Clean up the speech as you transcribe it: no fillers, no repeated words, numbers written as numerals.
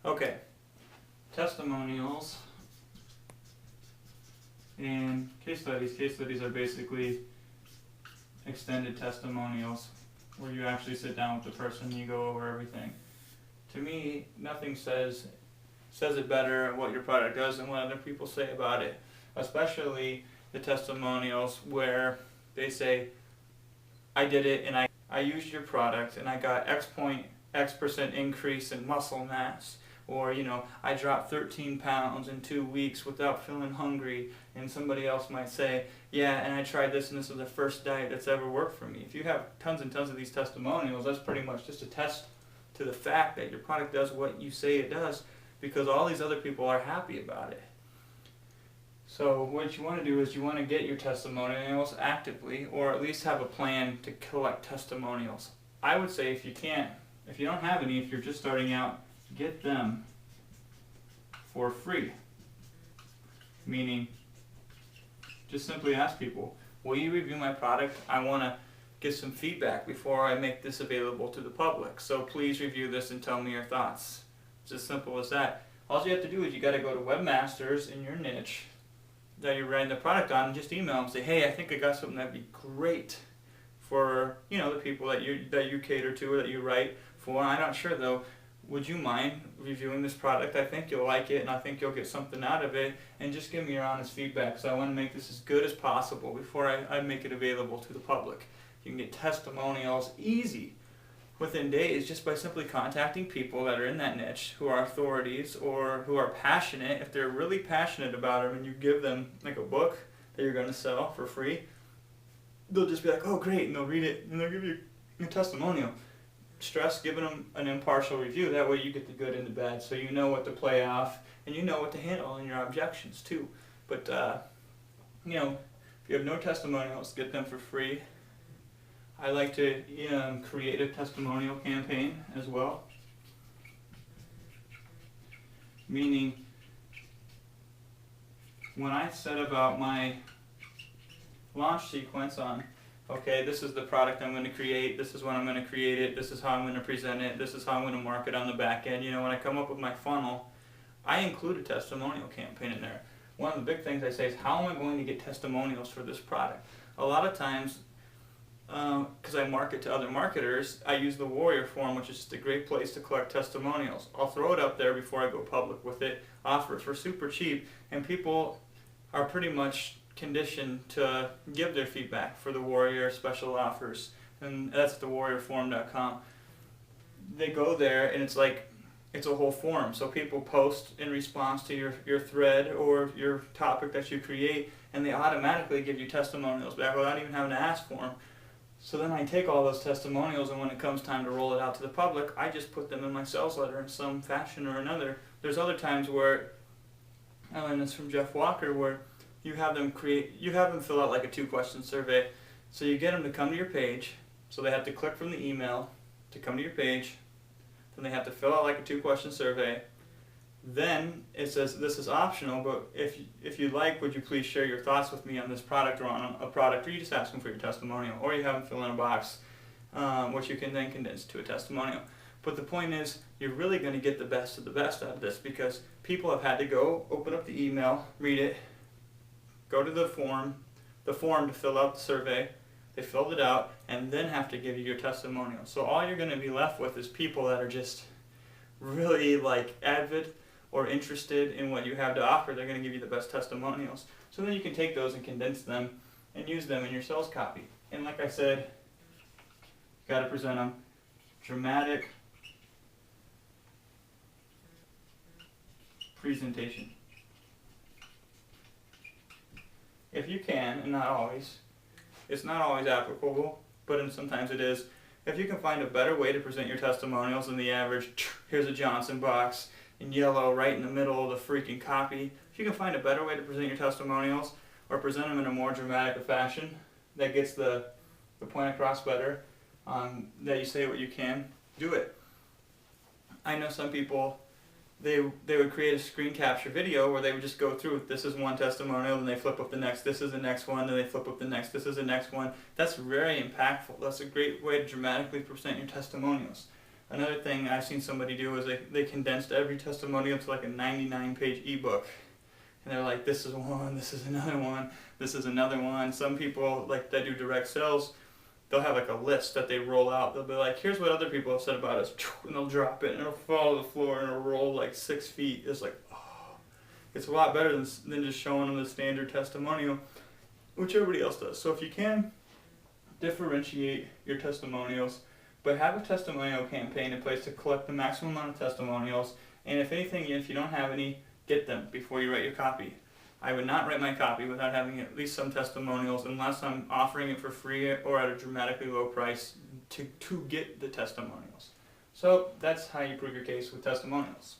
Okay, testimonials and case studies. Case studies are basically extended testimonials where you actually sit down with the person and you go over everything. To me, nothing says it better what your product does than what other people say about it, especially the testimonials where they say, I did it and I used your product and I got X% increase in muscle mass, or I dropped 13 pounds in 2 weeks without feeling hungry. And somebody else might say, yeah, and I tried this and this was the first diet that's ever worked for me. If you have tons and tons of these testimonials, that's pretty much just a test to the fact that your product does what you say it does, because all these other people are happy about it. So what you want to do is you want to get your testimonials actively, or at least have a plan to collect testimonials. I would say if you don't have any, if you're just starting out, get them for free. Meaning, just simply ask people, will you review my product? I want to get some feedback before I make this available to the public. So please review this and tell me your thoughts. It's as simple as that. All you have to do is you got to go to webmasters in your niche that you're writing the product on and just email them and say, hey, I think I got something that'd be great for the people that you cater to or that you write for. I'm not sure though. Would you mind reviewing this product? I think you'll like it and I think you'll get something out of it, and just give me your honest feedback. So I want to make this as good as possible before I make it available to the public. You can get testimonials easy within days just by simply contacting people that are in that niche who are authorities or who are passionate. If they're really passionate about them and you give them like a book that you're going to sell for free, they'll just be like, oh great, and they'll read it and they'll give you a testimonial. Stress giving them an impartial review. That way you get the good and the bad, so you know what to play off and you know what to handle in your objections too. But if you have no testimonials, get them for free. I like to create a testimonial campaign as well. Meaning, when I set about my launch sequence on, okay, this is the product I'm going to create, this is when I'm going to create it, this is how I'm going to present it, this is how I'm going to market on the back end. When I come up with my funnel, I include a testimonial campaign in there. One of the big things I say is, how am I going to get testimonials for this product? A lot of times, because I market to other marketers, I use the Warrior form, which is just a great place to collect testimonials. I'll throw it up there before I go public with it, offer it for super cheap, and people are pretty much conditioned to give their feedback for the Warrior special offers, and that's thewarriorform.com. They go there and it's a whole forum, so people post in response to your thread or your topic that you create, and they automatically give you testimonials back without even having to ask for them. So then I take all those testimonials, and when it comes time to roll it out to the public, I just put them in my sales letter in some fashion or another. There's other times where, I learned this from Jeff Walker, where you have them fill out like a 2-question survey. So you get them to come to your page, so they have to click from the email to come to your page, then they have to fill out like a 2-question survey. Then it says this is optional, but if you like, would you please share your thoughts with me on this product or on a product, or you just ask them for your testimonial, or you have them fill in a box, which you can then condense to a testimonial. But the point is, you're really going to get the best of the best out of this, because people have had to go open up the email, read it, go to the form to fill out the survey, they filled it out, and then have to give you your testimonial. So all you're going to be left with is people that are just really avid or interested in what you have to offer. They're going to give you the best testimonials. So then you can take those and condense them and use them in your sales copy. And like I said, you got to present them dramatic presentation. If you can, and not always, it's not always applicable, but sometimes it is. If you can find a better way to present your testimonials than the average, here's a Johnson box in yellow right in the middle of the freaking copy. If you can find a better way to present your testimonials, or present them in a more dramatic fashion that gets the point across better, that you say what you can, do it. I know some people, they would create a screen capture video where they would just go through, this is one testimonial, then they flip up the next, this is the next one, then they flip up the next, this is the next one. That's very impactful. That's a great way to dramatically present your testimonials. Another thing I've seen somebody do is they condensed every testimonial to like a 99-page ebook. And they're like, this is one, this is another one, this is another one. Some people like that do direct sales, they'll have like a list that they roll out. They'll be like, here's what other people have said about us, and they'll drop it and it'll fall to the floor and it'll roll like 6 feet. It's like, oh, it's a lot better than just showing them the standard testimonial, which everybody else does. So if you can, differentiate your testimonials, but have a testimonial campaign in place to collect the maximum amount of testimonials. And if anything, if you don't have any, get them before you write your copy. I would not write my copy without having at least some testimonials unless I'm offering it for free or at a dramatically low price to get the testimonials. So that's how you prove your case with testimonials.